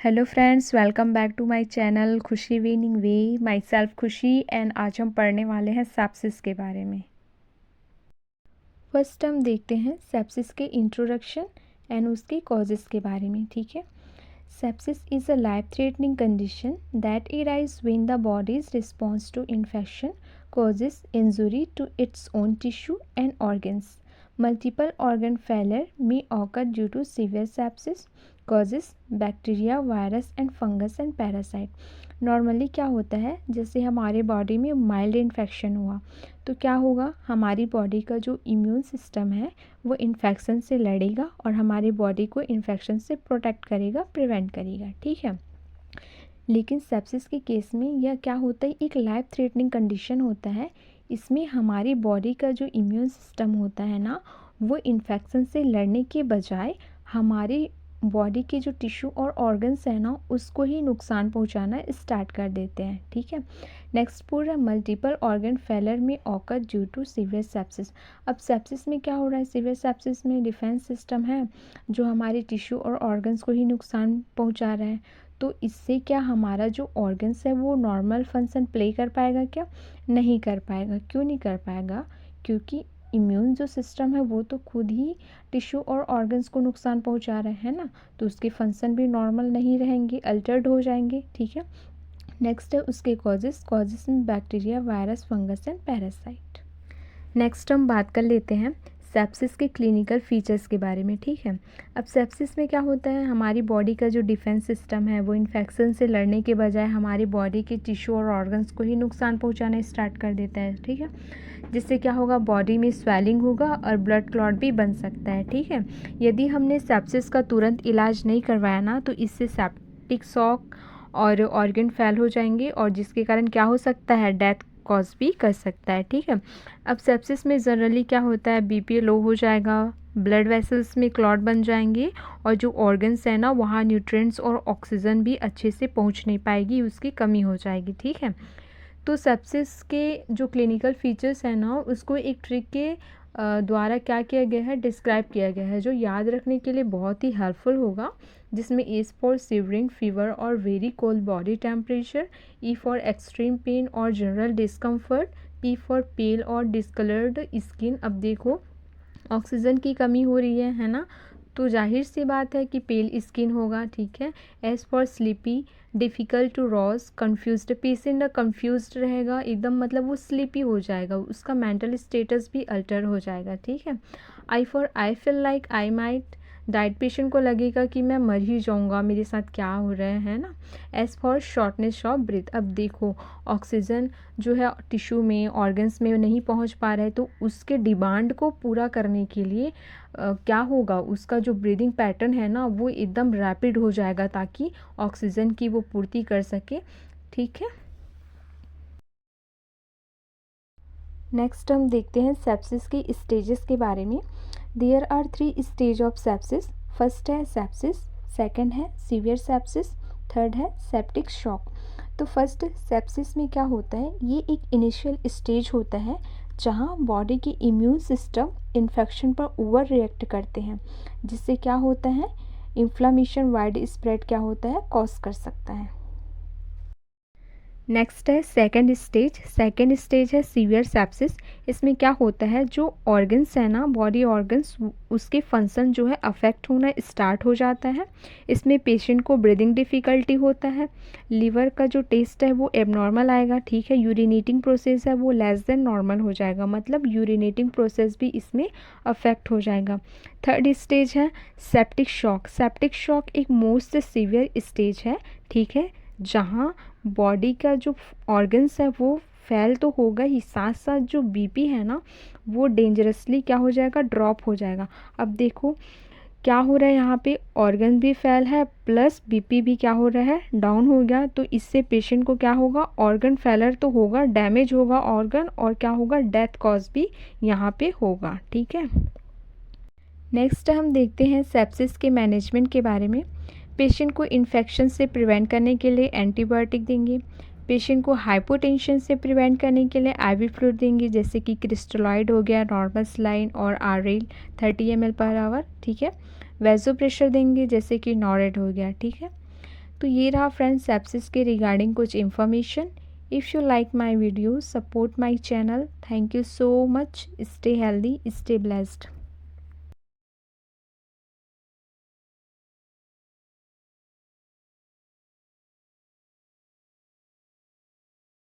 Hello friends, welcome back to my channel Khushi winning way. Myself Khushi and आज हम पढ़ने वाले हैं सेप्सिस के बारे में। फर्स्ट हम देखते हैं सेप्सिस के इंट्रोडक्शन एंड उसके कॉजेज़ के बारे में। ठीक है, sepsis is a life threatening condition that arise when the body's response to infection causes injury to its own tissue and organs. Multiple organ failure may occur due to severe sepsis causes bacteria, virus and fungus and parasite. Normally क्या होता है, जैसे हमारे body में mild infection हुआ तो क्या होगा, हमारी बॉडी का जो इम्यून सिस्टम है वो इन्फेक्शन से लड़ेगा और हमारी बॉडी को इन्फेक्शन से प्रोटेक्ट करेगा, प्रिवेंट करेगा। ठीक है, लेकिन सेप्सिस के केस में यह क्या होता है, एक लाइफ थ्रेटनिंग कंडीशन होता है। इसमें हमारी बॉडी का जो इम्यून सिस्टम होता है ना, वो इन्फेक्शन से लड़ने के बजाय हमारी बॉडी के जो टिश्यू और ऑर्गन्स है ना, उसको ही नुकसान पहुंचाना स्टार्ट कर देते हैं। ठीक है, नेक्स्ट पूरा मल्टीपल ऑर्गन फेलर में occur due to severe sepsis. अब सेप्सिस में क्या हो रहा है, सीवियर सेप्सिस में डिफेंस सिस्टम है जो हमारे टिश्यू और ऑर्गन्स को ही नुकसान पहुंचा रहा है। तो इससे क्या हमारा जो ऑर्गन्स है वो नॉर्मल फंक्शन प्ले कर पाएगा? क्या नहीं कर पाएगा। क्यों नहीं कर पाएगा? क्योंकि इम्यून जो सिस्टम है वो तो खुद ही टिश्यू और ऑर्गन्स को नुकसान पहुंचा रहे हैं ना, तो उसके फंक्शन भी नॉर्मल नहीं रहेंगे, अल्टर्ड हो जाएंगे। ठीक है, नेक्स्ट है उसके कॉजेस में bacteria, virus, fungus and parasite. Next हम बात कर लेते हैं सेप्सिस के क्लिनिकल फीचर्स के बारे में। ठीक है, अब सेप्सिस में क्या होता है, हमारी बॉडी का जो डिफेंस सिस्टम है वो इन्फेक्शन से लड़ने के बजाय हमारी बॉडी के टिश्यू और ऑर्गन्स को ही नुकसान पहुंचाना स्टार्ट कर देता है। ठीक है, जिससे क्या होगा, बॉडी में स्वेलिंग होगा और ब्लड क्लॉट भी बन सकता है। ठीक है, यदि हमने सेप्सिस का तुरंत इलाज नहीं करवाया ना, तो इससे सेप्टिक शॉक और ऑर्गन फेल हो जाएंगे और जिसके कारण क्या हो सकता है, डेथ कॉज भी कर सकता है। ठीक है, अब सेप्सिस में जनरली क्या होता है, बीपी लो हो जाएगा, ब्लड वेसल्स में क्लॉट बन जाएंगे और जो ऑर्गन्स है ना, वहाँ न्यूट्रिएंट्स और ऑक्सीजन भी अच्छे से पहुँच नहीं पाएगी, उसकी कमी हो जाएगी। ठीक है, तो सेप्सिस के जो क्लिनिकल फीचर्स हैं ना, उसको एक ट्रिक के द्वारा क्या किया गया है, डिस्क्राइब किया गया है, जो याद रखने के लिए बहुत ही हेल्पफुल होगा। जिसमें ए फॉर सिवरिंग फीवर और very cold body temperature, E for extreme pain और general discomfort, P for pale और डिस्कलर्ड स्किन। अब देखो, ऑक्सीजन की कमी हो रही है ना, तो जाहिर सी बात है कि पेल स्किन होगा। ठीक है, S for sleepy, difficult to rouse, confused, patient confused रहेगा एकदम, मतलब वो स्लीपी हो जाएगा, उसका मेंटल स्टेटस भी अल्टर हो जाएगा। ठीक है, I for I feel like I might, diet patient को लगेगा कि मैं मर ही जाऊंगा, मेरे साथ क्या हो रहा है ना। S for shortness of breath, अब देखो ऑक्सीजन जो है टिश्यू में, ऑर्गन्स में नहीं पहुंच पा रहा है, तो उसके डिमांड को पूरा करने के लिए क्या होगा, उसका जो ब्रीदिंग पैटर्न है ना, वो एकदम रैपिड हो जाएगा ताकि ऑक्सीजन की वो पूर्ति कर सके। ठीक है, नेक्स्ट हम देखते हैं सेप्सिस के स्टेजेस के बारे में। There are 3 stage of sepsis. First है सेप्सिस, सेकंड है सीवियर सेप्सिस, थर्ड है सेप्टिक शॉक। तो फर्स्ट सेप्सिस में क्या होता है, ये एक इनिशियल स्टेज होता है जहाँ बॉडी के इम्यून सिस्टम इन्फेक्शन पर ओवर रिएक्ट करते हैं, जिससे क्या होता है, इन्फ्लामेशन, वाइड स्प्रेड क्या होता है, कॉज कर सकता है। नेक्स्ट है सेकंड स्टेज है सीवियर सेप्सिस। इसमें क्या होता है, जो ऑर्गन्स है ना, बॉडी ऑर्गन्स, उसके फंक्शन जो है अफेक्ट होना स्टार्ट हो जाता है। इसमें पेशेंट को ब्रीदिंग डिफ़िकल्टी होता है, लीवर का जो टेस्ट है वो एबनॉर्मल आएगा। ठीक है, यूरिनेटिंग प्रोसेस है वो लेस देन नॉर्मल हो जाएगा, मतलब यूरिनेटिंग प्रोसेस भी इसमें अफेक्ट हो जाएगा। थर्ड स्टेज है सेप्टिक शॉक। सेप्टिक शॉक एक मोस्ट सीवियर स्टेज है। ठीक है, जहाँ बॉडी का जो ऑर्गन्स है वो फेल तो होगा ही, साथ साथ जो बीपी है ना, वो डेंजरसली क्या हो जाएगा, ड्रॉप हो जाएगा। अब देखो क्या हो रहा है, यहाँ पे ऑर्गन भी फेल है प्लस बीपी भी क्या हो रहा है, डाउन हो गया। तो इससे पेशेंट को क्या होगा, ऑर्गन फेलर तो होगा, डैमेज होगा ऑर्गन, और क्या होगा, डेथ कॉज भी यहाँ पे होगा। ठीक है, नेक्स्ट हम देखते हैं सेप्सिस के मैनेजमेंट के बारे में। पेशेंट को इन्फेक्शन से प्रिवेंट करने के लिए एंटीबायोटिक देंगे। पेशेंट को हाइपोटेंशन से प्रिवेंट करने के लिए आईवी फ्लूइड देंगे, जैसे कि क्रिस्टलॉइड हो गया, नॉर्मल सलाइन और आरएल 30 ml/h। ठीक है, वैसो प्रेशर देंगे, जैसे कि नॉरेड हो गया। ठीक है, तो ये रहा फ्रेंड्स सेप्सिस के रिगार्डिंग कुछ information. If you like my video support my channel. Thank you so much. Stay healthy, stay blessed.